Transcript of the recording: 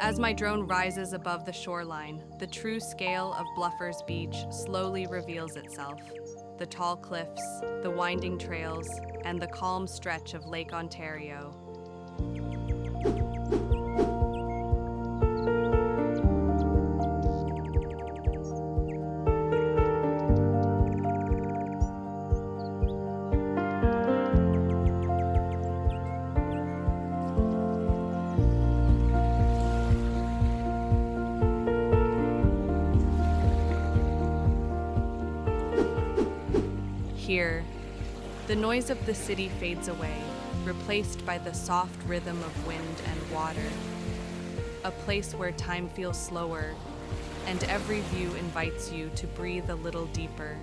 As my drone rises above the shoreline, the true scale of Bluffer's beach slowly reveals itself. The tall cliffs, the winding trails, and the calm stretch of Lake Ontario. Here, the noise of the city fades away, replaced by the soft rhythm of wind and water. A place where time feels slower, and every view invites you to breathe a little deeper.